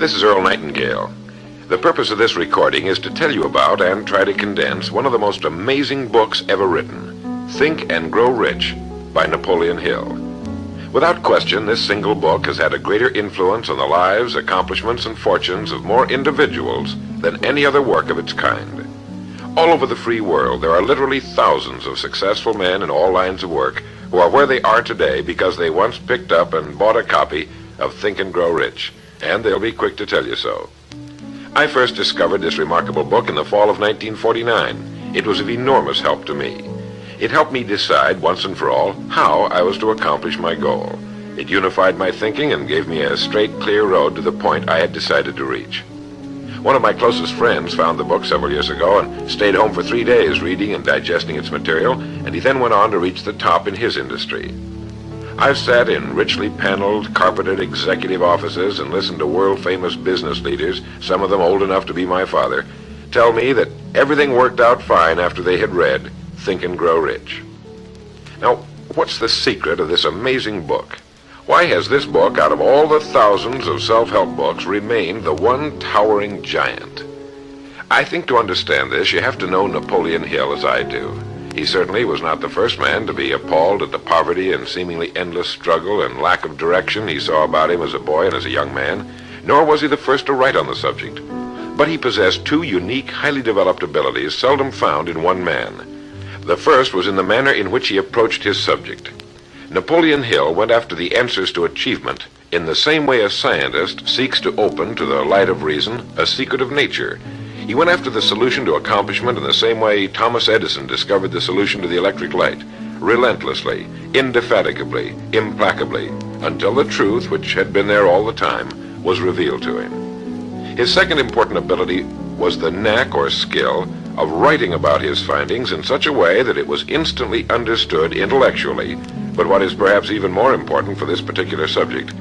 This is Earl Nightingale. The purpose of this recording is to tell you about and try to condense one of the most amazing books ever written, Think and Grow Rich by Napoleon Hill. Without question, this single book has had a greater influence on the lives, accomplishments, and fortunes of more individuals than any other work of its kind. All over the free world, there are literally thousands of successful men in all lines of work who are where they are today because they once picked up and bought a copy of Think and Grow Rich, and they'll be quick to tell you so. I first discovered this remarkable book in the fall of 1949. It was of enormous help to me. It helped me decide once and for all how I was to accomplish my goal. It unified my thinking and gave me a straight, clear road to the point I had decided to reach. One of my closest friends found the book several years ago and stayed home for 3 days reading and digesting its material, and he then went on to reach the top in his industry. I've sat in richly paneled, carpeted executive offices and listened to world-famous business leaders, some of them old enough to be my father, tell me that everything worked out fine after they had read Think and Grow Rich. Now, what's the secret of this amazing book? Why has this book, out of all the thousands of self-help books, remained the one towering giant? I think to understand this, you have to know Napoleon Hill as I do. He certainly was not the first man to be appalled at the poverty and seemingly endless struggle and lack of direction he saw about him as a boy and as a young man, nor was he the first to write on the subject. But he possessed two unique, highly developed abilities seldom found in one man. The first was in the manner in which he approached his subject. Napoleon Hill went after the answers to achievement in the same way a scientist seeks to open to the light of reason a secret of nature. He went after the solution to accomplishment in the same way Thomas Edison discovered the solution to the electric light, relentlessly, indefatigably, implacably, until the truth, which had been there all the time, was revealed to him. His second important ability was the knack or skill of writing about his findings in such a way that it was instantly understood intellectually, but what is perhaps even more important for this particular subject,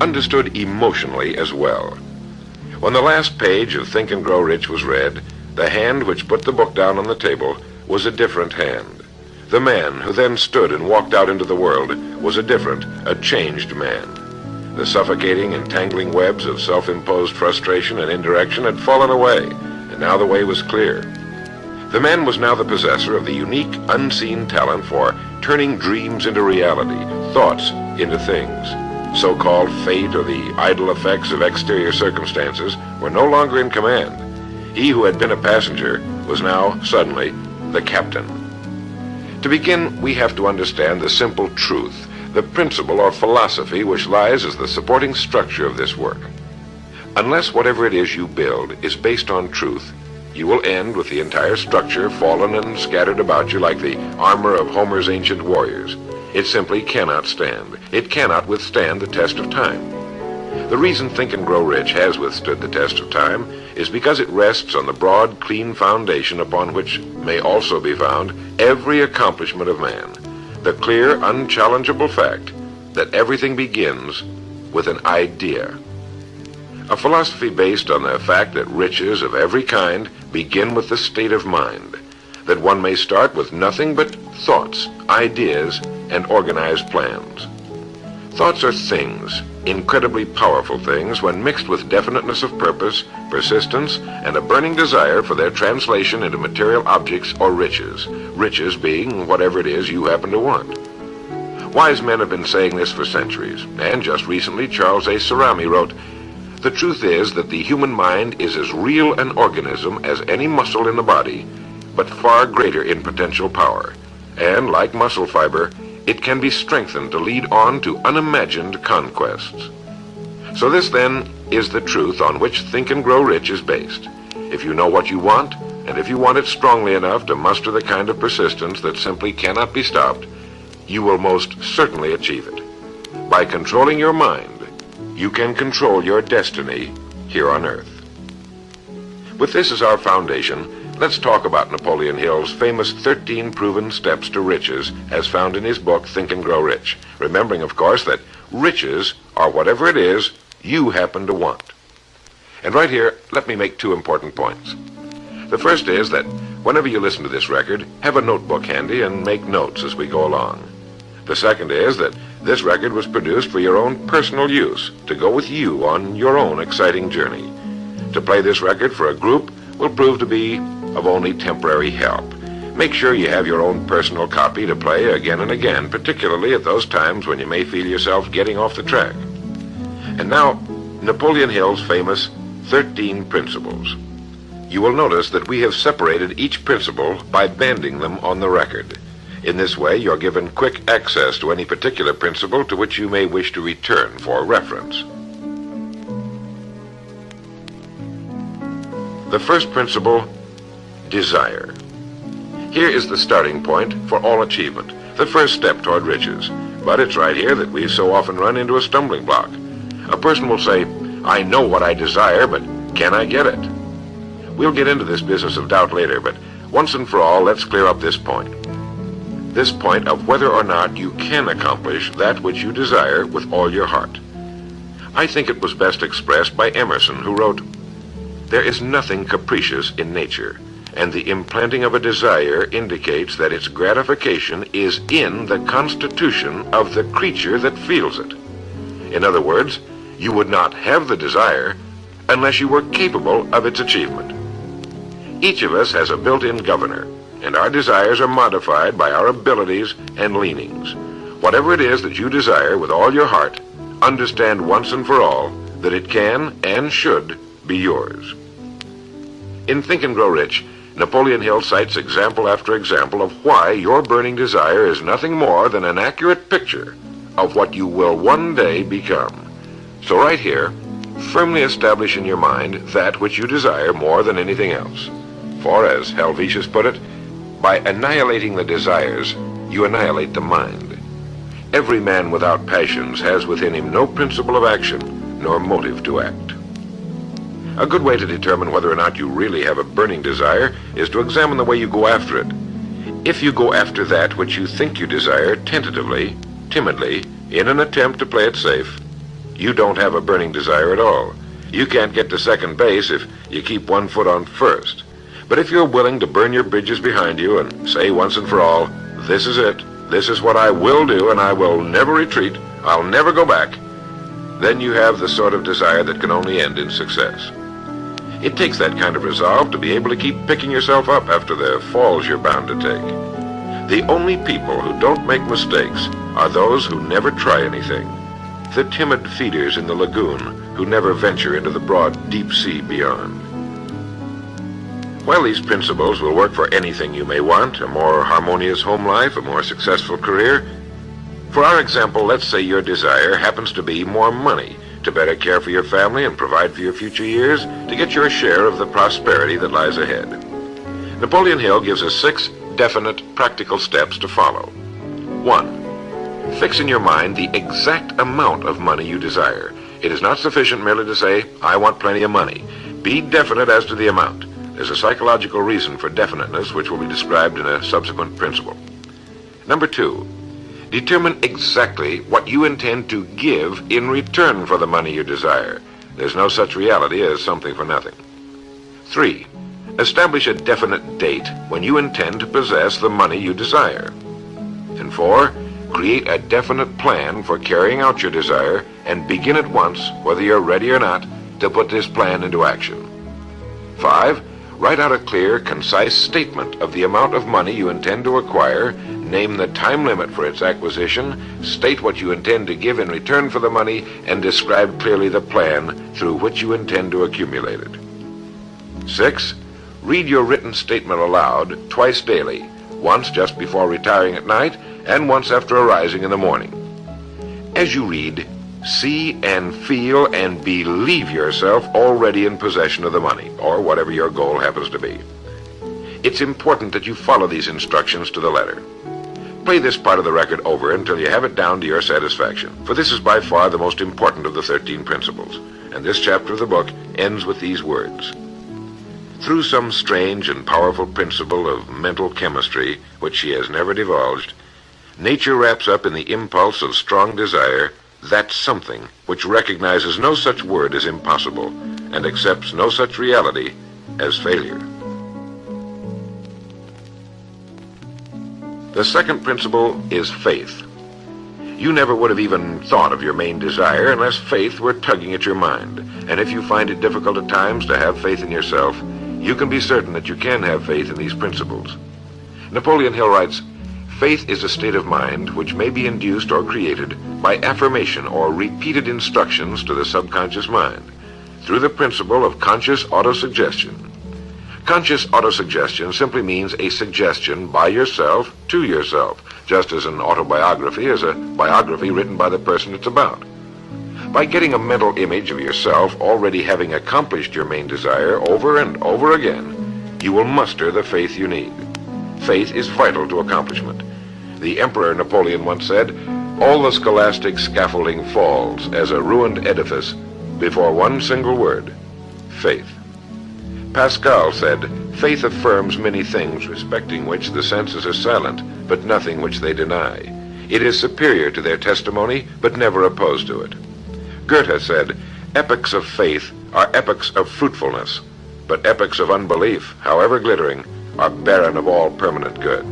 understood emotionally as well. When the last page of Think and Grow Rich was read, the hand which put the book down on the table was a different hand. The man who then stood and walked out into the world was a different, a changed man. The suffocating, entangling webs of self-imposed frustration and indirection had fallen away, and now the way was clear. The man was now the possessor of the unique, unseen talent for turning dreams into reality, thoughts into things. So-called fate or the idle effects of exterior circumstances were no longer in command. He who had been a passenger was now, suddenly, the captain. To begin, we have to understand the simple truth, the principle or philosophy which lies as the supporting structure of this work. Unless whatever it is you build is based on truth, you will end with the entire structure fallen and scattered about you like the armor of Homer's ancient warriors. It simply cannot stand. It cannot withstand the test of time. The reason Think and Grow Rich has withstood the test of time is because it rests on the broad, clean foundation upon which may also be found every accomplishment of man. The clear, unchallengeable fact that everything begins with an idea. A philosophy based on the fact that riches of every kind begin with the state of mind, that one may start with nothing but thoughts, ideas, and organized plans. Thoughts are things, incredibly powerful things, when mixed with definiteness of purpose, persistence, and a burning desire for their translation into material objects or riches, riches being whatever it is you happen to want. Wise men have been saying this for centuries, and just recently Charles A. Cerami wrote, "The truth is that the human mind is as real an organism as any muscle in the body, but far greater in potential power, and like muscle fiber, it can be strengthened to lead on to unimagined conquests." So this, then, is the truth on which Think and Grow Rich is based. If you know what you want, and if you want it strongly enough to muster the kind of persistence that simply cannot be stopped, you will most certainly achieve it. By controlling your mind, you can control your destiny here on Earth. With this as our foundation, let's talk about Napoleon Hill's famous 13 proven steps to riches as found in his book Think and Grow Rich, remembering, of course, that riches are whatever it is you happen to want. And right here, let me make two important points. The first is that whenever you listen to this record, have a notebook handy and make notes as we go along. The second is that this record was produced for your own personal use, to go with you on your own exciting journey. To play this record for a group will prove to be of only temporary help. Make sure you have your own personal copy to play again and again, particularly at those times when you may feel yourself getting off the track. And now, Napoleon Hill's famous 13 principles. You will notice that we have separated each principle by banding them on the record. In this way, you're given quick access to any particular principle to which you may wish to return for reference. The first principle, desire. Here is the starting point for all achievement, the first step toward riches. But it's right here that we so often run into a stumbling block. A person will say, I know what I desire, but can I get it? We'll get into this business of doubt later, but once and for all, let's clear up this point. This point of whether or not you can accomplish that which you desire with all your heart. I think it was best expressed by Emerson, who wrote, "There is nothing capricious in nature, and the implanting of a desire indicates that its gratification is in the constitution of the creature that feels it." In other words, you would not have the desire unless you were capable of its achievement. Each of us has a built-in governor, and our desires are modified by our abilities and leanings. Whatever it is that you desire with all your heart, understand once and for all that it can and should be yours. In Think and Grow Rich, Napoleon Hill cites example after example of why your burning desire is nothing more than an accurate picture of what you will one day become. So right here, firmly establish in your mind that which you desire more than anything else. For, as Helvetius put it, by annihilating the desires, you annihilate the mind. Every man without passions has within him no principle of action, nor motive to act. A good way to determine whether or not you really have a burning desire is to examine the way you go after it. If you go after that which you think you desire tentatively, timidly, in an attempt to play it safe, you don't have a burning desire at all. You can't get to second base if you keep one foot on first. But if you're willing to burn your bridges behind you and say once and for all, this is it, this is what I will do, and I will never retreat, I'll never go back, then you have the sort of desire that can only end in success. It takes that kind of resolve to be able to keep picking yourself up after the falls you're bound to take. The only people who don't make mistakes are those who never try anything. The timid feeders in the lagoon who never venture into the broad deep sea beyond. While these principles will work for anything you may want, a more harmonious home life, a more successful career, for our example, let's say your desire happens to be more money, to better care for your family and provide for your future years, to get your share of the prosperity that lies ahead. Napoleon Hill gives us 6 definite, practical steps to follow. 1. Fix in your mind the exact amount of money you desire. It is not sufficient merely to say, I want plenty of money. Be definite as to the amount. There's a psychological reason for definiteness, which will be described in a subsequent principle. Number 2, determine exactly what you intend to give in return for the money you desire. There's no such reality as something for nothing. 3, establish a definite date when you intend to possess the money you desire. And 4, create a definite plan for carrying out your desire and begin at once, whether you're ready or not, to put this plan into action. 5, write out a clear, concise statement of the amount of money you intend to acquire, name the time limit for its acquisition, state what you intend to give in return for the money, and describe clearly the plan through which you intend to accumulate it. 6, read your written statement aloud twice daily, once just before retiring at night and once after arising in the morning. As you read, see and feel and believe yourself already in possession of the money, or whatever your goal happens to be. It's important that you follow these instructions to the letter. Play this part of the record over until you have it down to your satisfaction, for this is by far the most important of the 13 principles, and this chapter of the book ends with these words. Through some strange and powerful principle of mental chemistry, which she has never divulged, nature wraps up in the impulse of strong desire that something which recognizes no such word as impossible and accepts no such reality as failure. The second principle is faith. You never would have even thought of your main desire unless faith were tugging at your mind. And if you find it difficult at times to have faith in yourself, you can be certain that you can have faith in these principles. Napoleon Hill writes, "Faith is a state of mind which may be induced or created by affirmation or repeated instructions to the subconscious mind through the principle of conscious autosuggestion." Conscious autosuggestion simply means a suggestion by yourself to yourself, just as an autobiography is a biography written by the person it's about. By getting a mental image of yourself already having accomplished your main desire over and over again, you will muster the faith you need. Faith is vital to accomplishment. The Emperor Napoleon once said, "All the scholastic scaffolding falls as a ruined edifice before one single word, faith." Pascal said, "Faith affirms many things respecting which the senses are silent, but nothing which they deny. It is superior to their testimony, but never opposed to it." Goethe said, "Epochs of faith are epochs of fruitfulness, but epochs of unbelief, however glittering, are barren of all permanent good."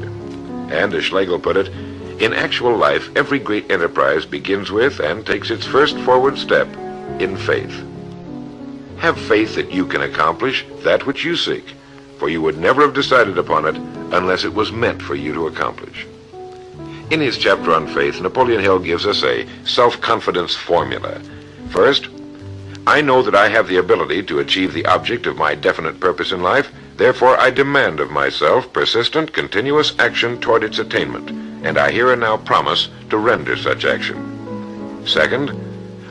And as Schlegel put it, "In actual life, every great enterprise begins with and takes its first forward step in faith." Have faith that you can accomplish that which you seek, for you would never have decided upon it unless it was meant for you to accomplish. In his chapter on faith, Napoleon Hill gives us a self-confidence formula. First, I know that I have the ability to achieve the object of my definite purpose in life, therefore I demand of myself persistent, continuous action toward its attainment, and I here and now promise to render such action. Second,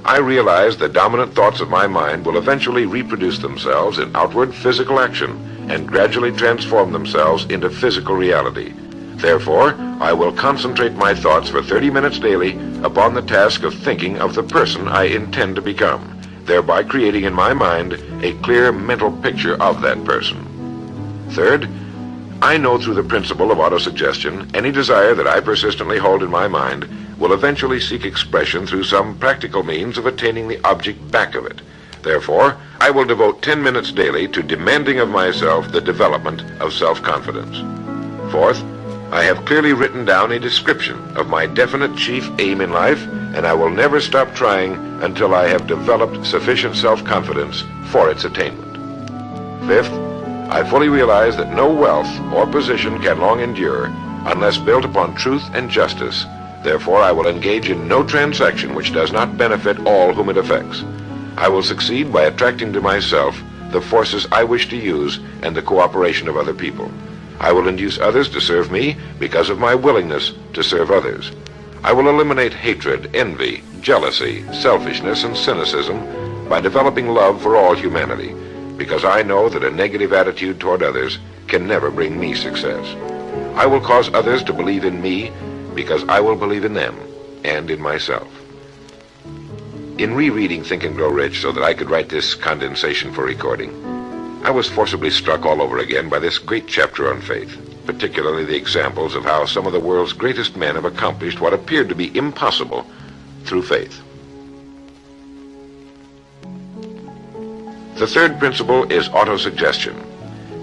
I realize the dominant thoughts of my mind will eventually reproduce themselves in outward physical action and gradually transform themselves into physical reality. Therefore, I will concentrate my thoughts for 30 minutes daily upon the task of thinking of the person I intend to become, thereby creating in my mind a clear mental picture of that person. Third, I know through the principle of autosuggestion, any desire that I persistently hold in my mind will eventually seek expression through some practical means of attaining the object back of it. Therefore, I will devote 10 minutes daily to demanding of myself the development of self-confidence. Fourth, I have clearly written down a description of my definite chief aim in life, and I will never stop trying until I have developed sufficient self-confidence for its attainment. Fifth, I fully realize that no wealth or position can long endure unless built upon truth and justice. Therefore, I will engage in no transaction which does not benefit all whom it affects. I will succeed by attracting to myself the forces I wish to use and the cooperation of other people. I will induce others to serve me because of my willingness to serve others. I will eliminate hatred, envy, jealousy, selfishness, and cynicism by developing love for all humanity, because I know that a negative attitude toward others can never bring me success. I will cause others to believe in me because I will believe in them and in myself. In rereading Think and Grow Rich so that I could write this condensation for recording, I was forcibly struck all over again by this great chapter on faith, particularly the examples of how some of the world's greatest men have accomplished what appeared to be impossible through faith. The third principle is autosuggestion.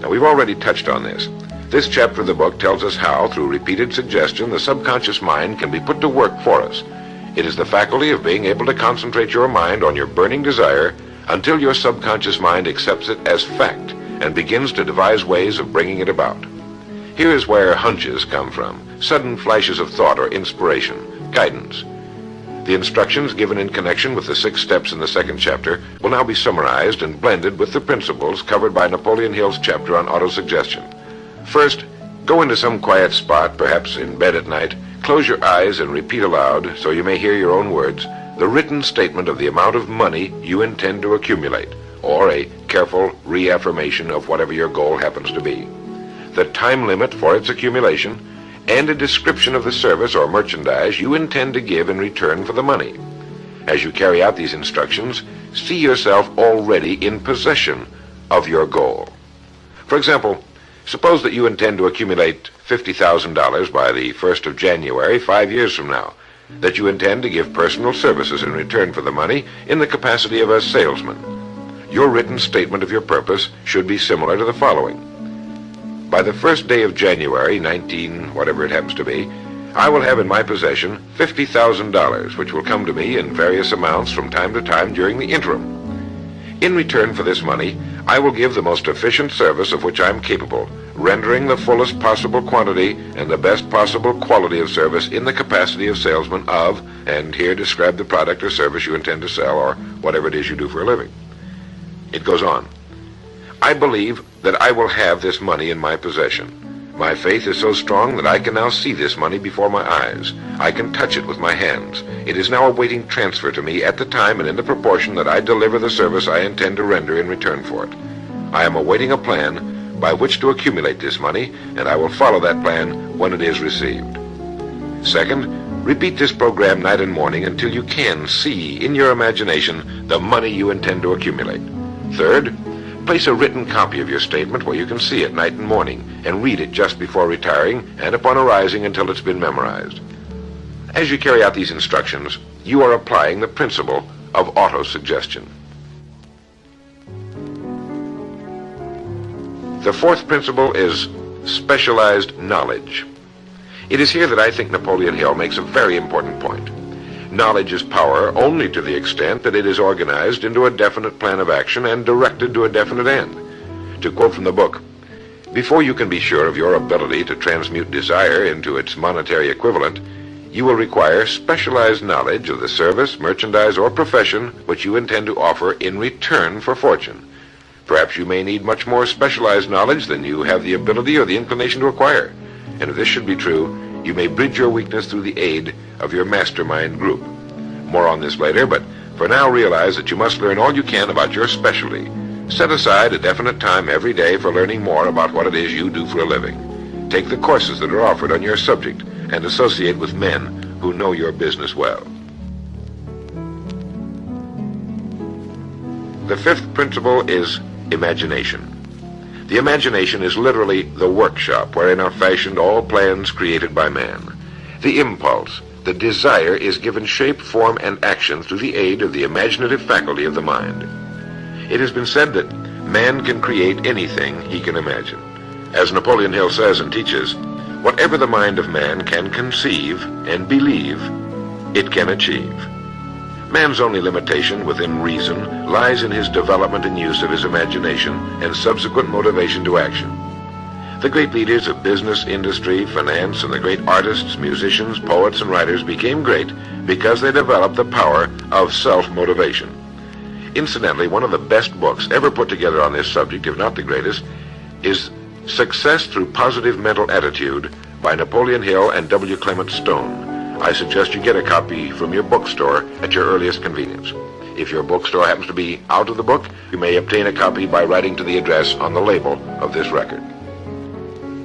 Now, we've already touched on this. This chapter of the book tells us how, through repeated suggestion, the subconscious mind can be put to work for us. It is the faculty of being able to concentrate your mind on your burning desire until your subconscious mind accepts it as fact and begins to devise ways of bringing it about. Here is where hunches come from, sudden flashes of thought or inspiration, guidance. The instructions given in connection with the 6 steps in the second chapter will now be summarized and blended with the principles covered by Napoleon Hill's chapter on autosuggestion. First, go into some quiet spot, perhaps in bed at night, close your eyes and repeat aloud, so you may hear your own words, the written statement of the amount of money you intend to accumulate, or a careful reaffirmation of whatever your goal happens to be, the time limit for its accumulation, and a description of the service or merchandise you intend to give in return for the money. As you carry out these instructions, see yourself already in possession of your goal. For example, suppose that you intend to accumulate $50,000 by the 1st of January 5 years from now, that you intend to give personal services in return for the money in the capacity of a salesman. Your written statement of your purpose should be similar to the following. By the 1st day of January, 19, whatever it happens to be, I will have in my possession $50,000, which will come to me in various amounts from time to time during the interim. In return for this money, I will give the most efficient service of which I am capable, rendering the fullest possible quantity and the best possible quality of service in the capacity of salesman of, and here describe the product or service you intend to sell or whatever it is you do for a living. It goes on. I believe that I will have this money in my possession. My faith is so strong that I can now see this money before my eyes. I can touch it with my hands. It is now awaiting transfer to me at the time and in the proportion that I deliver the service I intend to render in return for it. I am awaiting a plan by which to accumulate this money, and I will follow that plan when it is received. Second, repeat this program night and morning until you can see in your imagination the money you intend to accumulate. Third, place a written copy of your statement where you can see it night and morning and read it just before retiring and upon arising until it's been memorized. As you carry out these instructions, you are applying the principle of auto-suggestion. The fourth principle is specialized knowledge. It is here that I think Napoleon Hill makes a very important point. Knowledge is power only to the extent that it is organized into a definite plan of action and directed to a definite end. To quote from the book, before you can be sure of your ability to transmute desire into its monetary equivalent, you will require specialized knowledge of the service, merchandise, or profession which you intend to offer in return for fortune. Perhaps you may need much more specialized knowledge than you have the ability or the inclination to acquire. And if this should be true, you may bridge your weakness through the aid of your Mastermind group. More on this later, but for now realize that you must learn all you can about your specialty. Set aside a definite time every day for learning more about what it is you do for a living. Take the courses that are offered on your subject and associate with men who know your business well. The fifth principle is imagination. The imagination is literally the workshop wherein are fashioned all plans created by man. The impulse, the desire, is given shape, form, and action through the aid of the imaginative faculty of the mind. It has been said that man can create anything he can imagine. As Napoleon Hill says and teaches, whatever the mind of man can conceive and believe, it can achieve. Man's only limitation within reason lies in his development and use of his imagination and subsequent motivation to action. The great leaders of business, industry, finance, and the great artists, musicians, poets, and writers became great because they developed the power of self-motivation. Incidentally, one of the best books ever put together on this subject, if not the greatest, is Success Through Positive Mental Attitude by Napoleon Hill and W. Clement Stone. I suggest you get a copy from your bookstore at your earliest convenience. If your bookstore happens to be out of the book, you may obtain a copy by writing to the address on the label of this record.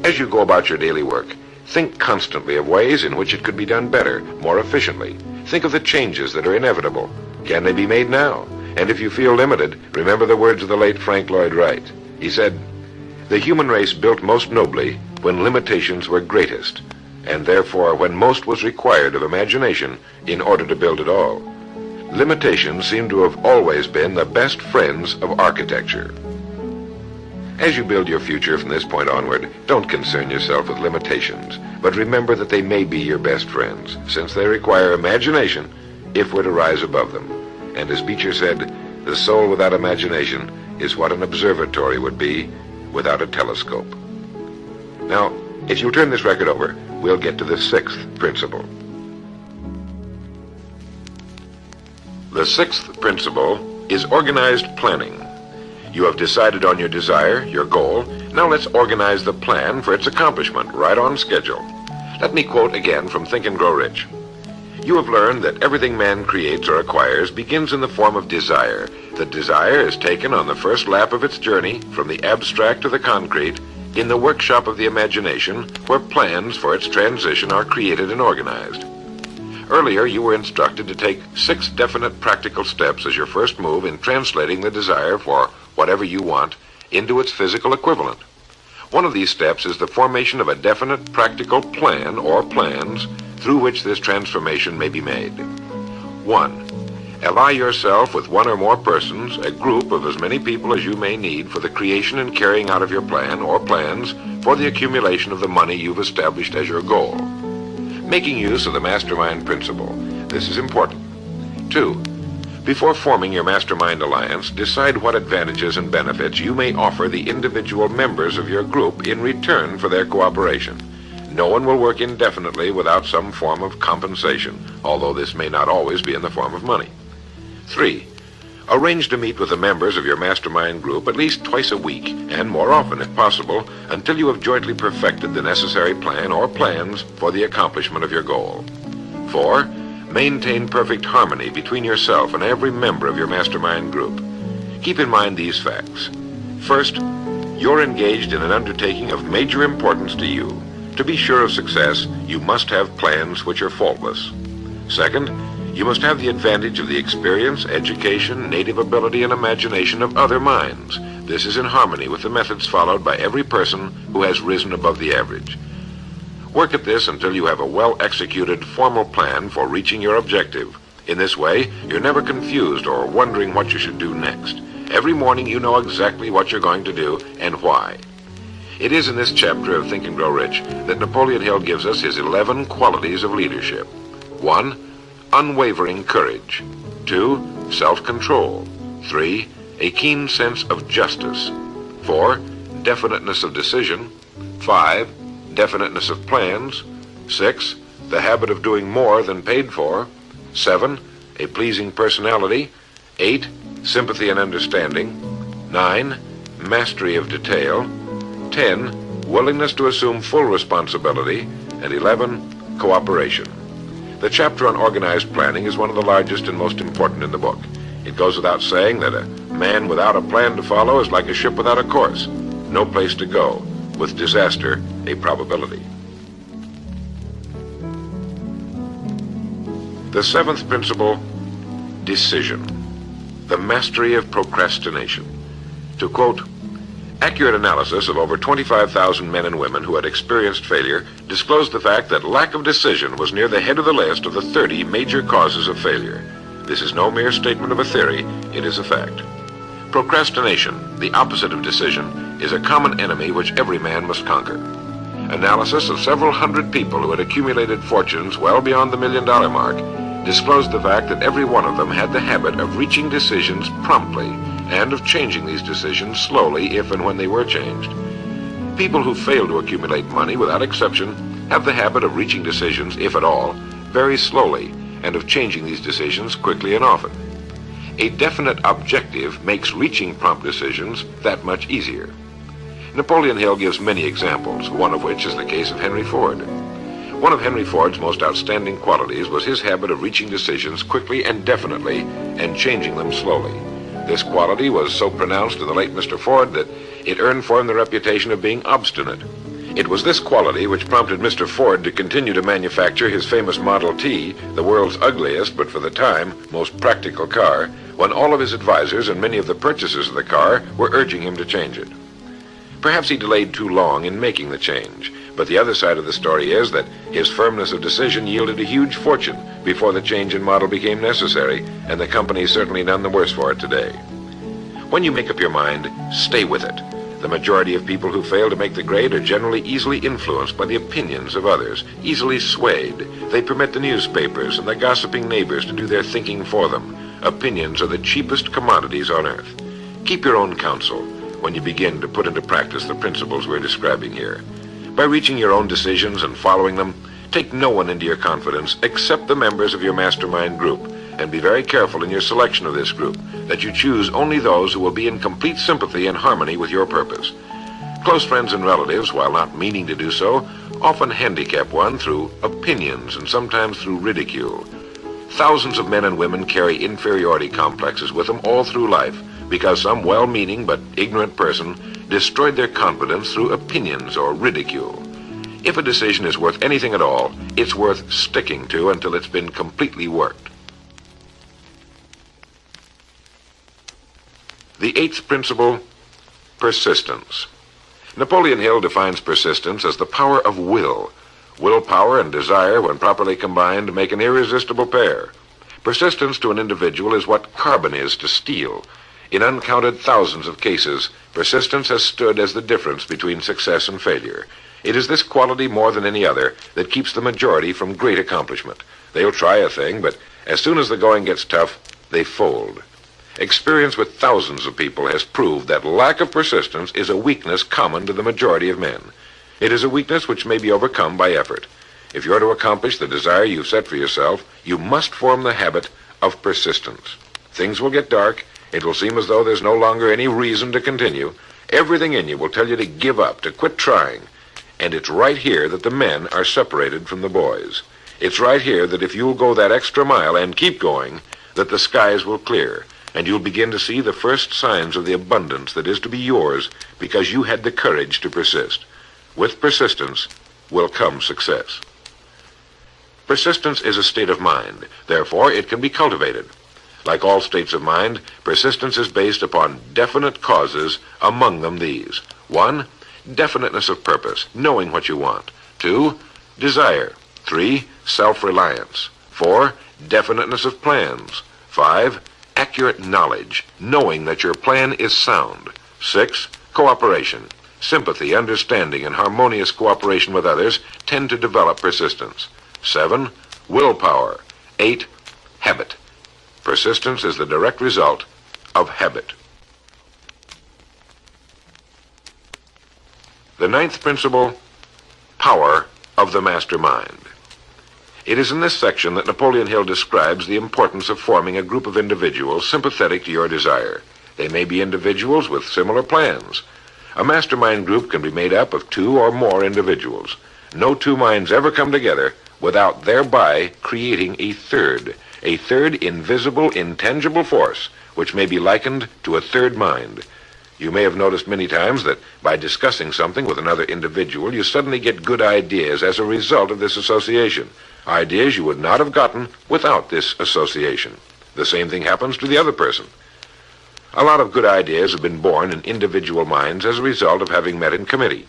As you go about your daily work, think constantly of ways in which it could be done better, more efficiently. Think of the changes that are inevitable. Can they be made now? And if you feel limited, remember the words of the late Frank Lloyd Wright. He said, "The human race built most nobly when limitations were greatest, and therefore when most was required of imagination in order to build it all. Limitations seem to have always been the best friends of architecture." As you build your future from this point onward, don't concern yourself with limitations, but remember that they may be your best friends, since they require imagination if we're to rise above them. And as Beecher said, the soul without imagination is what an observatory would be without a telescope. Now, if you'll turn this record over, we'll get to the sixth principle. The sixth principle is organized planning. You have decided on your desire, your goal. Now let's organize the plan for its accomplishment right on schedule. Let me quote again from Think and Grow Rich. You have learned that everything man creates or acquires begins in the form of desire. The desire is taken on the first lap of its journey from the abstract to the concrete in the workshop of the imagination, where plans for its transition are created and organized. Earlier, you were instructed to take 6 definite practical steps as your first move in translating the desire for whatever you want into its physical equivalent. One of these steps is the formation of a definite practical plan or plans through which this transformation may be made. 1. Ally yourself with one or more persons, a group of as many people as you may need for the creation and carrying out of your plan or plans for the accumulation of the money you've established as your goal. Making use of the Mastermind principle. This is important. 2. Before forming your Mastermind alliance, decide what advantages and benefits you may offer the individual members of your group in return for their cooperation. No one will work indefinitely without some form of compensation, although this may not always be in the form of money. 3. Arrange to meet with the members of your Mastermind group at least twice a week, and more often if possible, until you have jointly perfected the necessary plan or plans for the accomplishment of your goal. 4. Maintain perfect harmony between yourself and every member of your Mastermind group. Keep in mind these facts. First, you're engaged in an undertaking of major importance to you. To be sure of success, you must have plans which are faultless. Second, you must have the advantage of the experience, education, native ability, and imagination of other minds. This is in harmony with the methods followed by every person who has risen above the average. Work at this until you have a well-executed formal plan for reaching your objective. In this way, you're never confused or wondering what you should do next. Every morning you know exactly what you're going to do and why. It is in this chapter of Think and Grow Rich that Napoleon Hill gives us his 11 qualities of leadership. 1. Unwavering courage. 2. Self-control. 3. A keen sense of justice. 4. Definiteness of decision. 5. Definiteness of plans. 6. The habit of doing more than paid for. 7. A pleasing personality. 8. Sympathy and understanding. 9. Mastery of detail. 10. Willingness to assume full responsibility. And 11. Cooperation. The chapter on organized planning is one of the largest and most important in the book. It goes without saying that a man without a plan to follow is like a ship without a course. No place to go, with disaster a probability. The 7th principle, decision. The mastery of procrastination. To quote, accurate analysis of over 25,000 men and women who had experienced failure disclosed the fact that lack of decision was near the head of the list of the 30 major causes of failure. This is no mere statement of a theory, it is a fact. Procrastination, the opposite of decision, is a common enemy which every man must conquer. Analysis of several hundred people who had accumulated fortunes well beyond the $1 million mark disclosed the fact that every one of them had the habit of reaching decisions promptly and of changing these decisions slowly if and when they were changed. People who fail to accumulate money, without exception, have the habit of reaching decisions, if at all, very slowly, and of changing these decisions quickly and often. A definite objective makes reaching prompt decisions that much easier. Napoleon Hill gives many examples, one of which is the case of Henry Ford. One of Henry Ford's most outstanding qualities was his habit of reaching decisions quickly and definitely and changing them slowly. This quality was so pronounced in the late Mr. Ford that it earned for him the reputation of being obstinate. It was this quality which prompted Mr. Ford to continue to manufacture his famous Model T, the world's ugliest but for the time most practical car, when all of his advisors and many of the purchasers of the car were urging him to change it. Perhaps he delayed too long in making the change, but the other side of the story is that his firmness of decision yielded a huge fortune before the change in model became necessary, and the company is certainly none the worse for it today. When you make up your mind, stay with it. The majority of people who fail to make the grade are generally easily influenced by the opinions of others, easily swayed. They permit the newspapers and the gossiping neighbors to do their thinking for them. Opinions are the cheapest commodities on earth. Keep your own counsel when you begin to put into practice the principles we're describing here. By reaching your own decisions and following them, take no one into your confidence except the members of your Mastermind group, and be very careful in your selection of this group, that you choose only those who will be in complete sympathy and harmony with your purpose. Close friends and relatives, while not meaning to do so, often handicap one through opinions and sometimes through ridicule. Thousands of men and women carry inferiority complexes with them all through life because some well-meaning but ignorant person destroyed their confidence through opinions or ridicule. If a decision is worth anything at all, it's worth sticking to until it's been completely worked. The 8th principle, persistence. Napoleon Hill defines persistence as the power of will. Willpower and desire, when properly combined, make an irresistible pair. Persistence to an individual is what carbon is to steel. In uncounted thousands of cases, persistence has stood as the difference between success and failure. It is this quality more than any other that keeps the majority from great accomplishment. They'll try a thing, but as soon as the going gets tough, they fold. Experience with thousands of people has proved that lack of persistence is a weakness common to the majority of men. It is a weakness which may be overcome by effort. If you're to accomplish the desire you've set for yourself, you must form the habit of persistence. Things will get dark. It will seem as though there's no longer any reason to continue. Everything in you will tell you to give up, to quit trying. And it's right here that the men are separated from the boys. It's right here that if you'll go that extra mile and keep going, that the skies will clear, and you'll begin to see the first signs of the abundance that is to be yours because you had the courage to persist. With persistence will come success. Persistence is a state of mind. Therefore, it can be cultivated. Like all states of mind, persistence is based upon definite causes, among them these. 1, definiteness of purpose, knowing what you want. 2, desire. 3, self-reliance. 4, definiteness of plans. 5, accurate knowledge, knowing that your plan is sound. 6, cooperation. Sympathy, understanding, and harmonious cooperation with others tend to develop persistence. 7, willpower. 8, habit. Persistence is the direct result of habit. The 9th principle, power of the mastermind. It is in this section that Napoleon Hill describes the importance of forming a group of individuals sympathetic to your desire. They may be individuals with similar plans. A mastermind group can be made up of 2 or more individuals. No 2 minds ever come together without thereby creating a third invisible, intangible force, which may be likened to a third mind. You may have noticed many times that by discussing something with another individual, you suddenly get good ideas as a result of this association. Ideas you would not have gotten without this association. The same thing happens to the other person. A lot of good ideas have been born in individual minds as a result of having met in committee.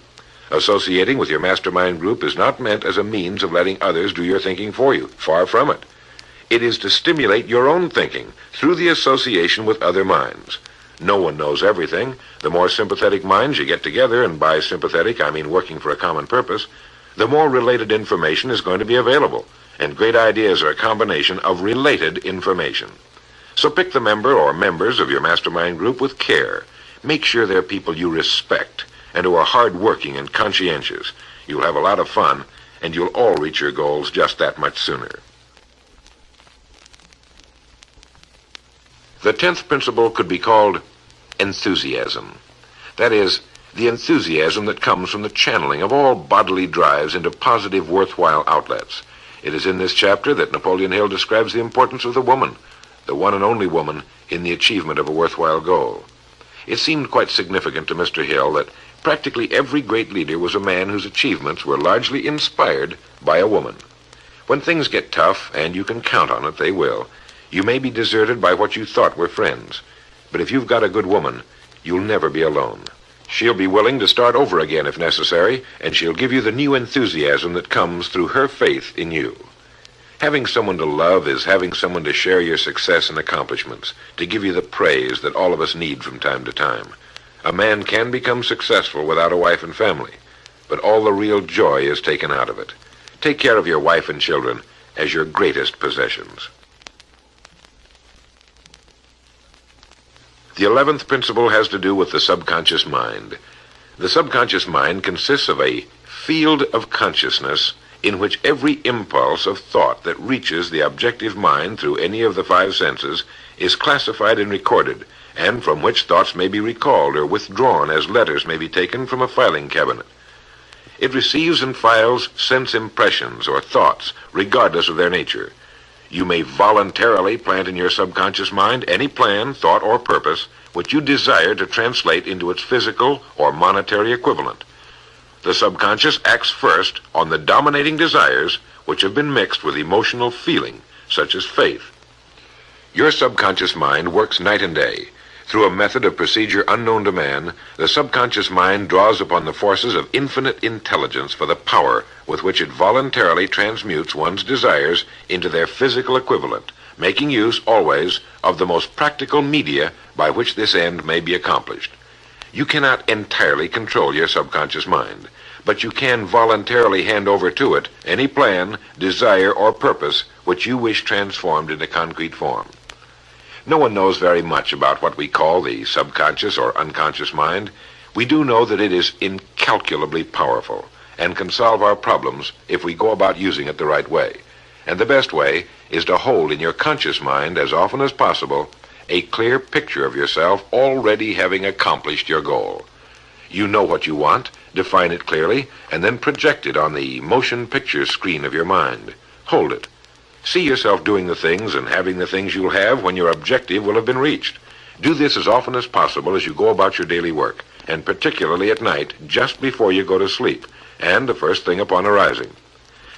Associating with your mastermind group is not meant as a means of letting others do your thinking for you. Far from it. It is to stimulate your own thinking through the association with other minds. No one knows everything. The more sympathetic minds you get together, and by sympathetic I mean working for a common purpose, the more related information is going to be available, and great ideas are a combination of related information. So pick the member or members of your mastermind group with care. Make sure they're people you respect and who are hard-working and conscientious. You'll have a lot of fun, and you'll all reach your goals just that much sooner. The 10th principle could be called enthusiasm. That is, the enthusiasm that comes from the channeling of all bodily drives into positive, worthwhile outlets. It is in this chapter that Napoleon Hill describes the importance of the woman, the one and only woman, in the achievement of a worthwhile goal. It seemed quite significant to Mr. Hill that practically every great leader was a man whose achievements were largely inspired by a woman. When things get tough, and you can count on it, they will, you may be deserted by what you thought were friends. But if you've got a good woman, you'll never be alone. She'll be willing to start over again if necessary, and she'll give you the new enthusiasm that comes through her faith in you. Having someone to love is having someone to share your success and accomplishments, to give you the praise that all of us need from time to time. A man can become successful without a wife and family, but all the real joy is taken out of it. Take care of your wife and children as your greatest possessions. The 11th principle has to do with the subconscious mind. The subconscious mind consists of a field of consciousness in which every impulse of thought that reaches the objective mind through any of the 5 senses is classified and recorded, and from which thoughts may be recalled or withdrawn as letters may be taken from a filing cabinet. It receives and files sense impressions or thoughts, regardless of their nature. You may voluntarily plant in your subconscious mind any plan, thought, or purpose which you desire to translate into its physical or monetary equivalent. The subconscious acts first on the dominating desires which have been mixed with emotional feeling, such as faith. Your subconscious mind works night and day. Through a method of procedure unknown to man, the subconscious mind draws upon the forces of infinite intelligence for the power with which it voluntarily transmutes one's desires into their physical equivalent, making use always of the most practical media by which this end may be accomplished. You cannot entirely control your subconscious mind. but you can voluntarily hand over to it any plan, desire, or purpose which you wish transformed into concrete form. No one knows very much about what we call the subconscious or unconscious mind. We do know that it is incalculably powerful and can solve our problems if we go about using it the right way. And the best way is to hold in your conscious mind as often as possible a clear picture of yourself already having accomplished your goal. You know what you want, define it clearly, and then project it on the motion picture screen of your mind. Hold it. See yourself doing the things and having the things you'll have when your objective will have been reached. Do this as often as possible as you go about your daily work, and particularly at night, just before you go to sleep, and the first thing upon arising.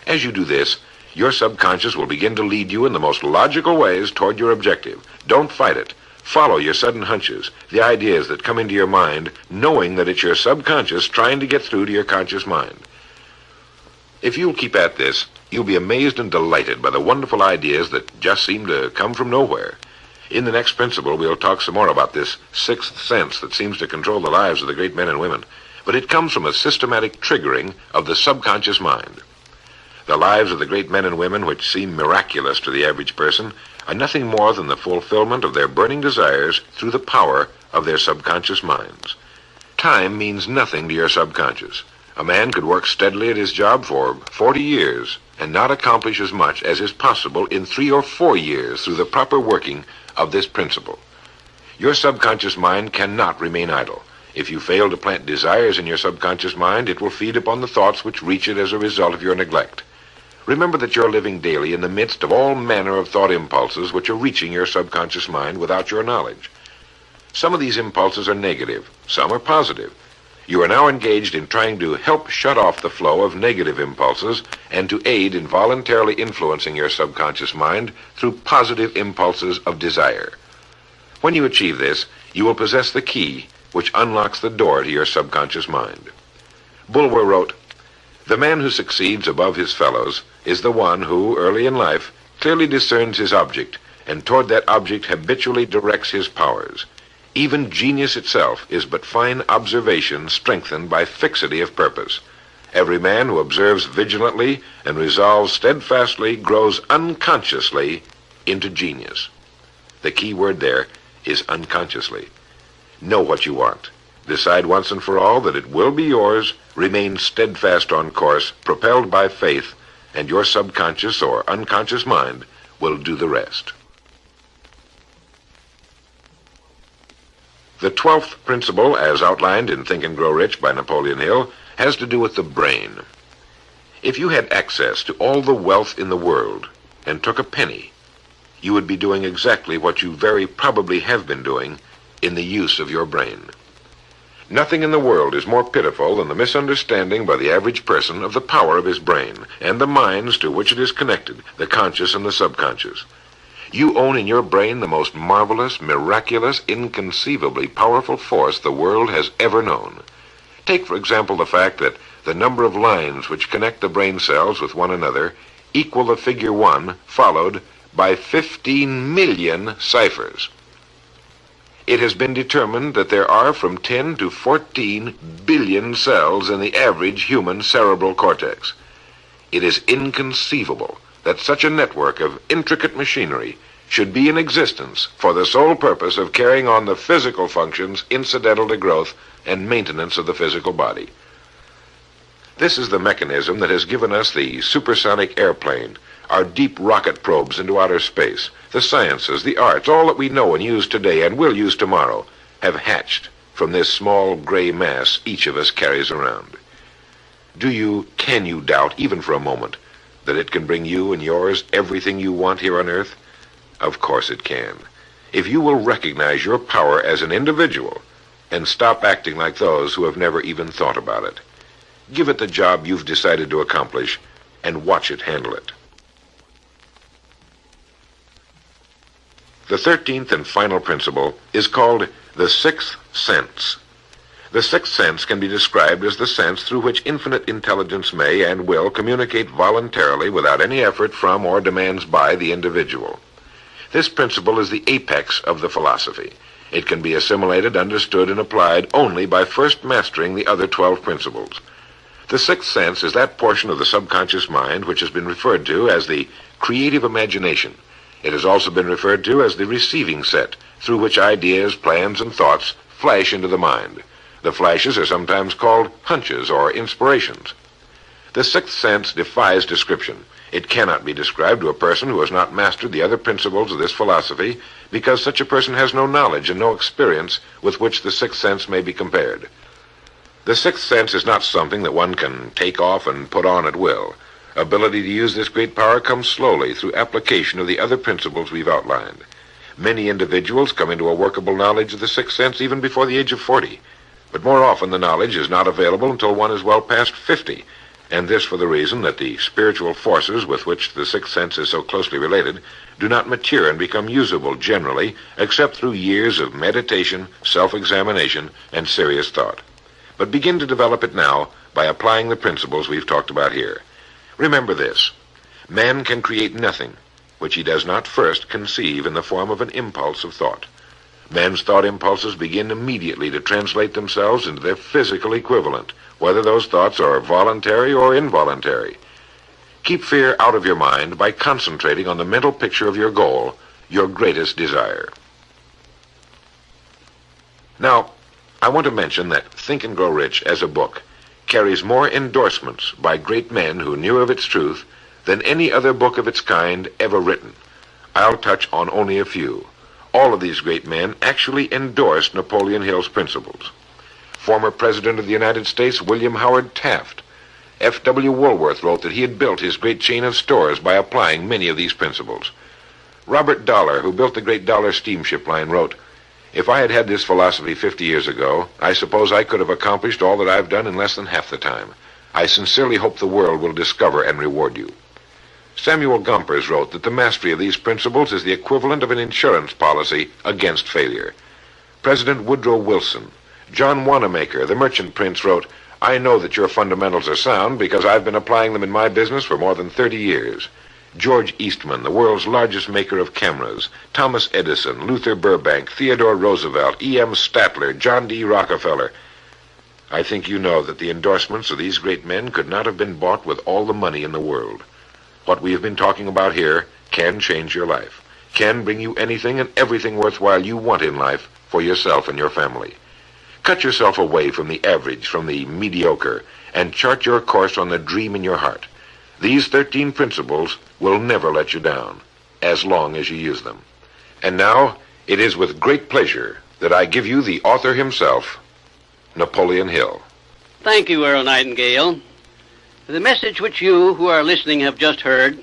As you do this, your subconscious will begin to lead you in the most logical ways toward your objective. Don't fight it. Follow your sudden hunches, the ideas that come into your mind, knowing that it's your subconscious trying to get through to your conscious mind. If you'll keep at this, you'll be amazed and delighted by the wonderful ideas that just seem to come from nowhere. In the next principle, we'll talk some more about this sixth sense that seems to control the lives of the great men and women, but it comes from a systematic triggering of the subconscious mind. The lives of the great men and women, which seem miraculous to the average person, are nothing more than the fulfillment of their burning desires through the power of their subconscious minds. Time means nothing to your subconscious. A man could work steadily at his job for 40 years and not accomplish as much as is possible in 3 or 4 years through the proper working of this principle. Your subconscious mind cannot remain idle. If you fail to plant desires in your subconscious mind, it will feed upon the thoughts which reach it as a result of your neglect. Remember that you're living daily in the midst of all manner of thought impulses which are reaching your subconscious mind without your knowledge. Some of these impulses are negative, some are positive. You are now engaged in trying to help shut off the flow of negative impulses and to aid in voluntarily influencing your subconscious mind through positive impulses of desire. When you achieve this, you will possess the key which unlocks the door to your subconscious mind. Bulwer wrote, "The man who succeeds above his fellows is the one who, early in life, clearly discerns his object, and toward that object habitually directs his powers. Even genius itself is but fine observation strengthened by fixity of purpose. Every man who observes vigilantly and resolves steadfastly grows unconsciously into genius." The key word there is unconsciously. Know what you want. Decide once and for all that it will be yours. Remain steadfast on course, propelled by faith, and your subconscious or unconscious mind will do the rest. The 12th principle, as outlined in Think and Grow Rich by Napoleon Hill, has to do with the brain. If you had access to all the wealth in the world and took a penny, you would be doing exactly what you very probably have been doing in the use of your brain. Nothing in the world is more pitiful than the misunderstanding by the average person of the power of his brain and the minds to which it is connected, the conscious and the subconscious. You own in your brain the most marvelous, miraculous, inconceivably powerful force the world has ever known. Take, for example, the fact that the number of lines which connect the brain cells with one another equal the figure 1 followed by 15 million ciphers. It has been determined that there are from 10 to 14 billion cells in the average human cerebral cortex. It is inconceivable that such a network of intricate machinery should be in existence for the sole purpose of carrying on the physical functions incidental to growth and maintenance of the physical body. This is the mechanism that has given us the supersonic airplane, our deep rocket probes into outer space, the sciences, the arts, all that we know and use today and will use tomorrow, have hatched from this small gray mass each of us carries around. Can you doubt, even for a moment, that it can bring you and yours everything you want here on Earth? Of course it can. If you will recognize your power as an individual and stop acting like those who have never even thought about it. Give it the job you've decided to accomplish and watch it handle it. The 13th and final principle is called the sixth sense. The sixth sense can be described as the sense through which infinite intelligence may and will communicate voluntarily without any effort from or demands by the individual. This principle is the apex of the philosophy. It can be assimilated, understood, and applied only by first mastering the other 12 principles. The sixth sense is that portion of the subconscious mind which has been referred to as the creative imagination. It has also been referred to as the receiving set, through which ideas, plans, and thoughts flash into the mind. The flashes are sometimes called hunches or inspirations. The sixth sense defies description. It cannot be described to a person who has not mastered the other principles of this philosophy, because such a person has no knowledge and no experience with which the sixth sense may be compared. The sixth sense is not something that one can take off and put on at will. Ability to use this great power comes slowly through application of the other principles we've outlined. Many individuals come into a workable knowledge of the sixth sense even before the age of 40, but more often the knowledge is not available until one is well past 50, and this for the reason that the spiritual forces with which the sixth sense is so closely related do not mature and become usable generally except through years of meditation, self-examination, and serious thought. But begin to develop it now by applying the principles we've talked about here. Remember this: man can create nothing which he does not first conceive in the form of an impulse of thought. Man's thought impulses begin immediately to translate themselves into their physical equivalent, whether those thoughts are voluntary or involuntary. Keep fear out of your mind by concentrating on the mental picture of your goal, your greatest desire. Now, I want to mention that Think and Grow Rich as a book carries more endorsements by great men who knew of its truth than any other book of its kind ever written. I'll touch on only a few. All of these great men actually endorsed Napoleon Hill's principles. Former President of the United States William Howard Taft. F.W. Woolworth wrote that he had built his great chain of stores by applying many of these principles. Robert Dollar, who built the great Dollar steamship line, wrote, "If I had had this philosophy 50 years ago, I suppose I could have accomplished all that I've done in less than half the time. I sincerely hope the world will discover and reward you." Samuel Gompers wrote that the mastery of these principles is the equivalent of an insurance policy against failure. President Woodrow Wilson. John Wanamaker, the merchant prince, wrote, "I know that your fundamentals are sound because I've been applying them in my business for more than 30 years. George Eastman, the world's largest maker of cameras, Thomas Edison, Luther Burbank, Theodore Roosevelt, E.M. Statler, John D. Rockefeller. I think you know that the endorsements of these great men could not have been bought with all the money in the world. What we have been talking about here can change your life, can bring you anything and everything worthwhile you want in life for yourself and your family. Cut yourself away from the average, from the mediocre, and chart your course on the dream in your heart. These 13 principles will never let you down, as long as you use them. And now, it is with great pleasure that I give you the author himself, Napoleon Hill. Thank you, Earl Nightingale. The message which you who are listening have just heard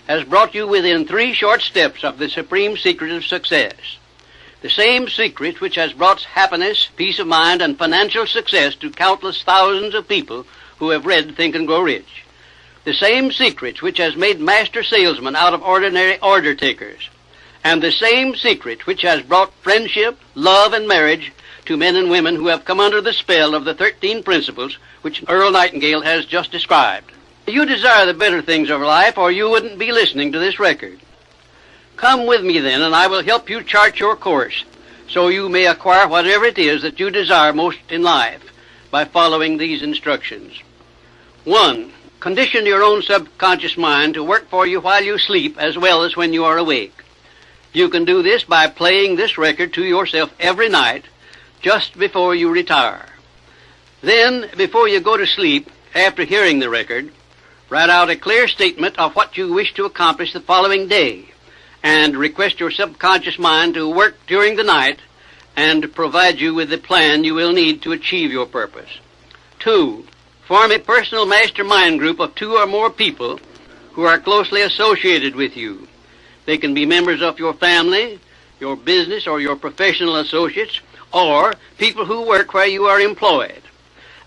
has brought you within 3 short steps of the supreme secret of success. The same secret which has brought happiness, peace of mind, and financial success to countless thousands of people who have read Think and Grow Rich. The same secret which has made master salesmen out of ordinary order takers. And the same secret which has brought friendship, love, and marriage to men and women who have come under the spell of the 13 principles which Earl Nightingale has just described. You desire the better things of life, or you wouldn't be listening to this record. Come with me then, and I will help you chart your course, so you may acquire whatever it is that you desire most in life by following these instructions. 1. Condition your own subconscious mind to work for you while you sleep as well as when you are awake. You can do this by playing this record to yourself every night just before you retire. Then, before you go to sleep, after hearing the record, write out a clear statement of what you wish to accomplish the following day, and request your subconscious mind to work during the night and provide you with the plan you will need to achieve your purpose. 2. Form a personal mastermind group of 2 or more people who are closely associated with you. They can be members of your family, your business, or your professional associates, or people who work where you are employed.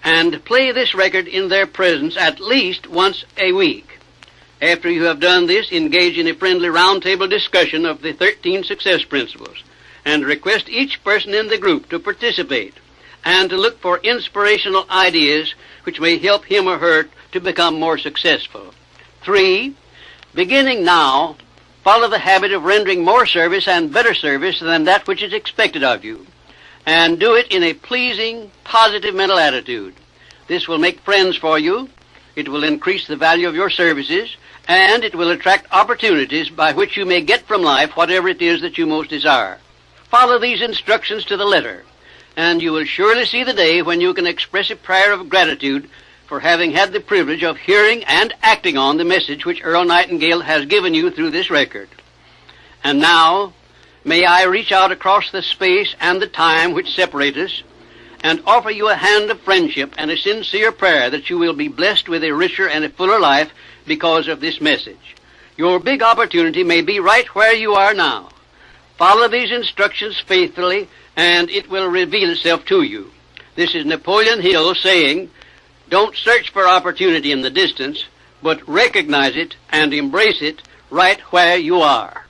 And play this record in their presence at least once a week. After you have done this, engage in a friendly roundtable discussion of the 13 success principles, and request each person in the group to participate and to look for inspirational ideas which may help him or her to become more successful. 3. Beginning now, follow the habit of rendering more service and better service than that which is expected of you, and do it in a pleasing, positive mental attitude. This will make friends for you, it will increase the value of your services, and it will attract opportunities by which you may get from life whatever it is that you most desire. Follow these instructions to the letter, and you will surely see the day when you can express a prayer of gratitude for having had the privilege of hearing and acting on the message which Earl Nightingale has given you through this record. And now, may I reach out across the space and the time which separate us and offer you a hand of friendship and a sincere prayer that you will be blessed with a richer and a fuller life because of this message. Your big opportunity may be right where you are now. Follow these instructions faithfully, and it will reveal itself to you. This is Napoleon Hill saying, don't search for opportunity in the distance, but recognize it and embrace it right where you are.